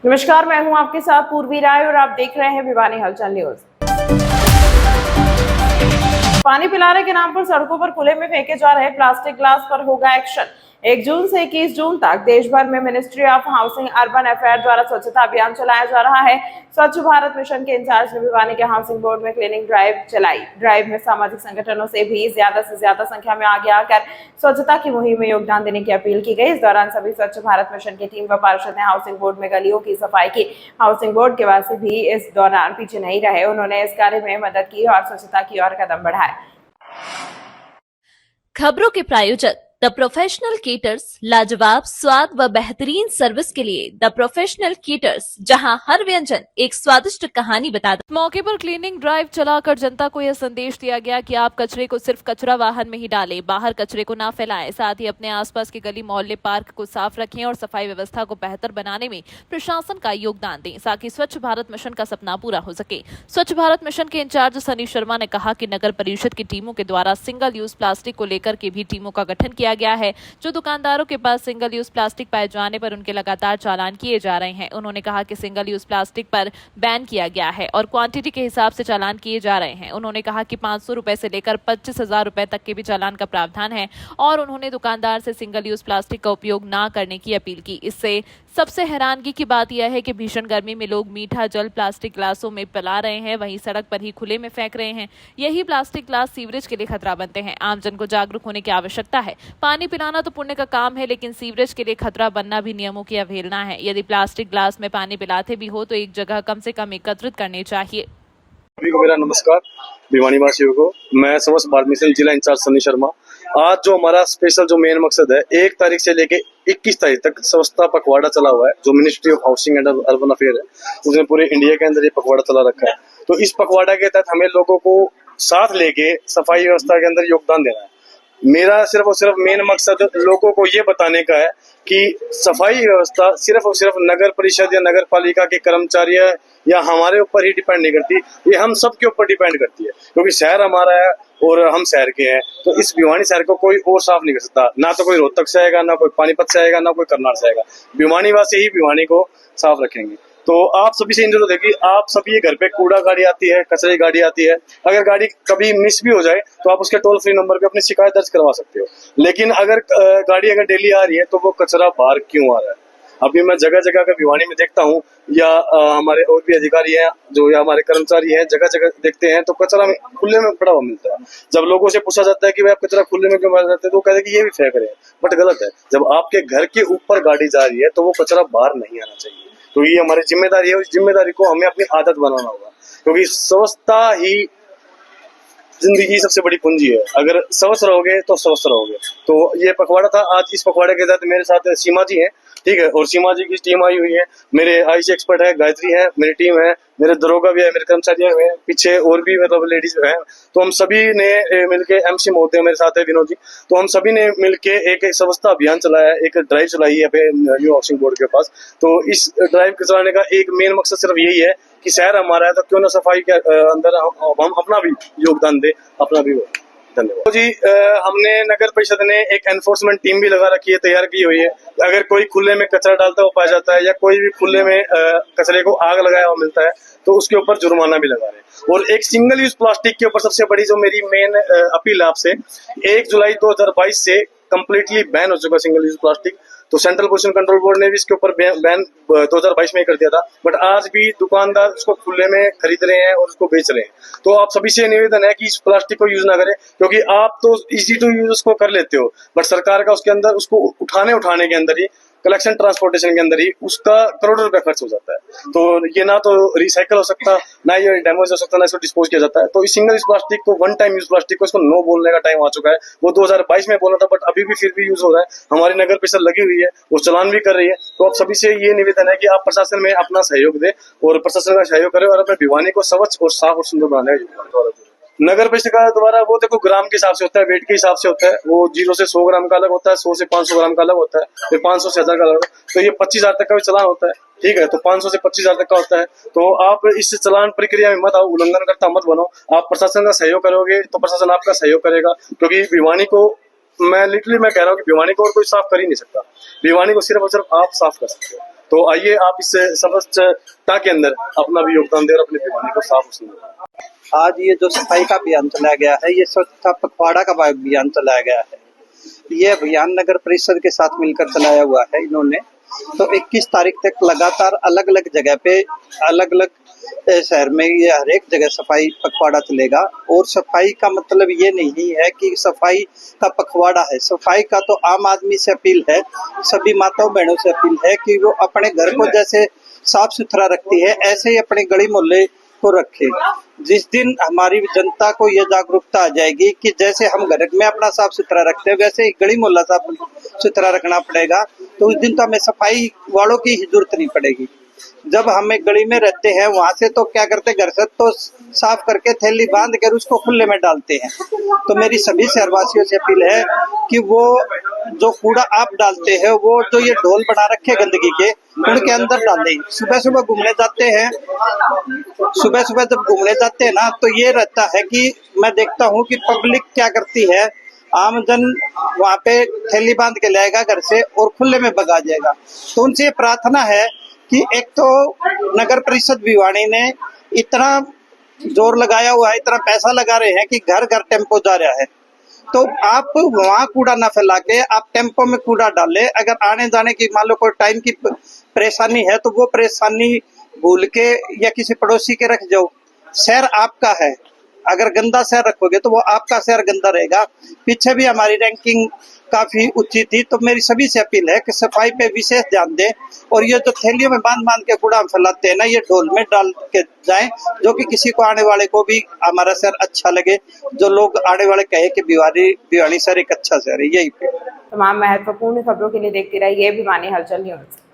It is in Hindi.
नमस्कार, मैं हूं आपके साथ पूर्वी राय और आप देख रहे हैं भिवानी हलचल न्यूज। पानी पिलाने के नाम पर सड़कों पर खुले में फेंके जा रहे प्लास्टिक ग्लास पर होगा एक्शन। 1 जून से 21 जून तक देश भर में ministry of housing urban affair द्वारा स्वच्छता अभियान चलाया जा रहा है। स्वच्छ भारत मिशन के इंचार्ज ने भिवानी के हाउसिंग बोर्ड में क्लीनिंग ड्राइव चलाई। ड्राइव में सामाजिक संगठनों से भी ज्यादा से ज्यादा संख्या में आगे आकर स्वच्छता की मुहिम में योगदान देने की अपील की गई। इस दौरान सभी स्वच्छ भारत मिशन की टीम व पार्षद ने हाउसिंग बोर्ड में गलियों की सफाई की। हाउसिंग बोर्ड के वासी भी इस दौरान पीछे नहीं रहे, उन्होंने इस कार्य में मदद की और स्वच्छता की ओर कदम बढ़ाए। खबरों के प्रायोजक द प्रोफेशनल केटर्स, लाजवाब स्वाद व बेहतरीन सर्विस के लिए द प्रोफेशनल केटर्स, जहां हर व्यंजन एक स्वादिष्ट कहानी बताता। मौके पर क्लीनिंग ड्राइव चलाकर जनता को यह संदेश दिया गया कि आप कचरे को सिर्फ कचरा वाहन में ही डालें, बाहर कचरे को ना फैलाएं। साथ ही अपने आसपास के गली मोहल्ले पार्क को साफ रखें और सफाई व्यवस्था को बेहतर बनाने में प्रशासन का योगदान दें, ताकि स्वच्छ भारत मिशन का सपना पूरा हो सके। स्वच्छ भारत मिशन के इंचार्ज सनी शर्मा ने कहा कि नगर परिषद की टीमों के द्वारा सिंगल यूज प्लास्टिक को लेकर के भी टीमों का गठन किया गया है। जो दुकानदारों के पास सिंगल यूज प्लास्टिक पाए जाने पर उनके लगातार चालान किए जा रहे हैं। उन्होंने कहा कि सिंगल यूज प्लास्टिक पर बैन किया गया है और क्वांटिटी के हिसाब से चालान किए जा रहे हैं। उन्होंने कहा कि 500 रुपए से लेकर 25,000 रुपए तक के भी चालान का प्रावधान है और उन्होंने दुकानदार से सिंगल यूज प्लास्टिक का उपयोग न करने की अपील की। इससे सबसे हैरानगी की बात यह है कि भीषण गर्मी में लोग मीठा जल प्लास्टिक ग्लासों में पिला रहे हैं, वहीं सड़क पर ही खुले में फेंक रहे हैं। यही प्लास्टिक ग्लास सीवरेज के लिए खतरा बनते हैं। आमजन को जागरूक होने की आवश्यकता है। पानी पिलाना तो पुण्य का काम है, लेकिन सीवरेज के लिए खतरा बनना भी नियमों की अवहेलना है। यदि प्लास्टिक ग्लास में पानी पिलाते भी हो तो एक जगह कम से कम एकत्रित करने चाहिए। सभी को मेरा नमस्कार। भिवानी वासियों को मैं स्वच्छ भारत मिशन जिला इंचार्ज सनी शर्मा। आज जो हमारा स्पेशल जो मेन मकसद है, 1 तारीख से लेके 21 तारीख तक स्वच्छता पखवाड़ा चला हुआ है, जो ministry of housing and urban affair है, उसने पूरे इंडिया के अंदर ये पखवाड़ा चला रखा है। तो इस पखवाड़ा के तहत हमें लोगों को साथ लेके सफाई व्यवस्था के अंदर योगदान देना है। मेरा सिर्फ और सिर्फ मेन मकसद लोगों को ये बताने का है कि सफाई व्यवस्था सिर्फ और सिर्फ नगर परिषद या नगर पालिका के कर्मचारी या हमारे ऊपर ही डिपेंड नहीं करती, ये हम सब के ऊपर डिपेंड करती है, क्योंकि शहर हमारा है और हम शहर के हैं। तो इस भिवानी शहर को कोई और साफ नहीं कर सकता, ना तो कोई रोहतक से आएगा, ना कोई पानीपत से आएगा, ना कोई करनाल से आएगा। भिवानी वासी ही भिवानी को साफ रखेंगे। तो आप सभी से जरूरत है कि आप सभी घर पे कूड़ा गाड़ी आती है, कचरे गाड़ी आती है, अगर गाड़ी कभी मिस भी हो जाए तो आप उसके टोल फ्री नंबर पे अपनी शिकायत दर्ज करवा सकते हो। लेकिन अगर गाड़ी अगर डेली आ रही है तो वो कचरा बाहर क्यों आ रहा है? अभी मैं जगह जगह अगर भिवानी में देखता हूँ या हमारे और भी अधिकारी हैं जो या हमारे कर्मचारी हैं, जगह जगह देखते हैं तो कचरा खुले में पड़ा हुआ मिलता है। जब लोगों से पूछा जाता है कि भाई आप कचरा खुले में क्यों डाल देते हैं, तो कहते हैं कि ये भी फेंक रहे हैं, बट गलत है। जब आपके घर के ऊपर गाड़ी जा रही है तो वो कचरा बाहर नहीं आना चाहिए। तो ये हमारी जिम्मेदारी है, उस जिम्मेदारी को हमें अपनी आदत बनाना होगा, क्योंकि स्वच्छता ही जिंदगी की सबसे बड़ी पूंजी है। अगर स्वस्थ रहोगे तो स्वस्थ रहोगे। तो ये पखवाड़ा था। आज इस पखवाड़े के तहत मेरे साथ सीमा जी हैं, ठीक है, और सीमा जी की टीम आई हुई है, मेरे आईसी एक्सपर्ट है, गायत्री है, मेरी टीम है, मेरे दरोगा भी है, मेरे कर्मचारी हैं, पीछे और भी मतलब लेडीज हैं। तो हम सभी ने मिलके, एमसी महोदय मेरे साथ है, विनोद जी, तो हम सभी ने मिलके एक स्वच्छता अभियान चलाया है, एक ड्राइव चलाई है न्यू हाउसिंग बोर्ड के पास। तो इस ड्राइव के चलाने का एक मेन मकसद सिर्फ यही है कि शहर हमारा है तो क्यों ना सफाई के अंदर हम अपना भी योगदान दे, अपना भी हो। धन्यवाद। तो जी हमने नगर परिषद ने एक एनफोर्समेंट टीम भी लगा रखी है, तैयार की हुई है। अगर कोई खुले में कचरा डालता हुआ पाया जाता है या कोई भी खुले में कचरे को आग लगाया हुआ मिलता है तो उसके ऊपर जुर्माना भी लगा रहे हैं। और एक सिंगल यूज प्लास्टिक के ऊपर सबसे बड़ी जो मेरी मेन अपील है आपसे, 1 जुलाई 2022 से कम्प्लीटली बैन हो चुका सिंगल यूज प्लास्टिक। तो सेंट्रल पोल्यूशन कंट्रोल बोर्ड ने भी इसके ऊपर बैन 2022 में ही कर दिया था, बट आज भी दुकानदार उसको खुले में खरीद रहे हैं और उसको बेच रहे हैं। तो आप सभी से निवेदन है कि इस प्लास्टिक को यूज ना करें, क्योंकि आप तो इजी टू यूज उसको कर लेते हो, बट सरकार का उसके अंदर उसको उठाने के अंदर ही, कलेक्शन ट्रांसपोर्टेशन के अंदर ही उसका करोड़ों रुपया खर्च हो जाता है। तो ये ना तो रिसाइकल हो सकता, ना ये डैमेज हो सकता, ना इसको डिस्पोज किया जाता है। तो इस सिंगल यूज प्लास्टिक को, वन टाइम यूज प्लास्टिक को, इसको नो बोलने का टाइम आ चुका है। वो 2022 में बोला था, बट अभी भी फिर भी यूज हो रहा है। हमारी नगर परिषद लगी हुई है, वो चलान भी कर रही है। तो आप सभी से ये निवेदन है कि आप प्रशासन में अपना सहयोग दे और प्रशासन का सहयोग करें और अपने भिवानी को स्वच्छ और साफ और सुंदर बनाने का योगदान दें। नगर परिषद का द्वारा वो देखो ग्राम के हिसाब से होता है, वेट के हिसाब से होता है। वो 0 से 100 ग्राम का अलग होता है, 100 से 500 ग्राम का अलग होता है, फिर 500 से 1000 का अलग। तो ये 25,000 तक का भी चलान होता है, ठीक है। तो 500 से 25,000 तक का होता है। तो आप इस चलान प्रक्रिया में मत आओ, उल्लंघन करता मत बनो। आप प्रशासन का सहयोग करोगे तो प्रशासन आपका सहयोग करेगा, क्योंकि भिवानी को मैं कह रहा हूँ कि भिवानी को और कोई साफ कर ही नहीं सकता। भिवानी को सिर्फ और सिर्फ आप साफ कर सकते हो। तो आइए आप इस स्वच्छता के अंदर अपना भी योगदान दें और अपने भिवानी को साफ सुंदर। आज ये जो सफाई का अभियान चलाया गया है, ये स्वच्छता पखवाड़ा का अभियान चलाया गया है। ये अभियान नगर परिषद के साथ मिलकर चलाया हुआ है इन्होंने। तो 21 तारीख तक लगातार अलग अलग जगह पे, अलग अलग शहर में ये हर एक जगह सफाई पखवाड़ा चलेगा। और सफाई का मतलब ये नहीं है कि सफाई का पखवाड़ा है। सफाई का तो आम आदमी से अपील है, सभी माताओं बहनों से अपील है कि वो अपने घर को जैसे साफ सुथरा रखती है, ऐसे ही अपने गली मोहल्ले को रखे। जिस दिन हमारी जनता को ये जागरूकता आ जाएगी कि जैसे हम घर में अपना साफ सुथरा रखते हैं, वैसे ही गली मोहल्ला साफ सुथरा रखना पड़ेगा, तो उस दिन तो हमें सफाई वालों की ही जरूरत नहीं पड़ेगी। जब हम एक गली में रहते हैं, वहां से तो क्या करते, घर से तो साफ करके थैली बांध कर उसको खुले में डालते हैं। तो मेरी सभी शहरवासियों से अपील है कि वो जो कूड़ा आप डालते हैं, वो जो ये ढोल बना रखे गंदगी के, उनके अंदर डालें। सुबह सुबह घूमने जाते हैं, सुबह सुबह जब घूमने जाते हैं ना, तो ये रहता है कि मैं देखता हूँ कि पब्लिक क्या करती है, आमजन वहाँ पे थैली बांध के लाएगा घर से और खुले में भगा जाएगा। तो उनसे प्रार्थना है कि एक तो नगर परिषद भिवानी ने इतना जोर लगाया हुआ है, इतना पैसा लगा रहे हैं कि घर घर टेम्पो जा रहा है, तो आप वहाँ कूड़ा ना फैला के आप टेम्पो में कूड़ा डालें। अगर आने जाने की मान लो कोई टाइम की परेशानी है, तो वो परेशानी भूल के या किसी पड़ोसी के रख जाओ। शहर आपका है, अगर गंदा शहर रखोगे तो वो आपका शहर गंदा रहेगा। पीछे भी हमारी रैंकिंग काफी ऊंची थी। तो मेरी सभी से अपील है कि सफाई पे विशेष ध्यान दें, और ये जो थैलियों में बांध बांध के कूड़ा फैलाते हैं ना, ये ढोल में डाल के जाएं, जो कि किसी को आने वाले को भी हमारा शहर अच्छा लगे, जो लोग आने वाले कहे कि भिवानी शहर एक अच्छा शहर है। यही पे तमाम महत्वपूर्ण खबरों के लिए देखते रहिए भिवानी हलचल न्यूज।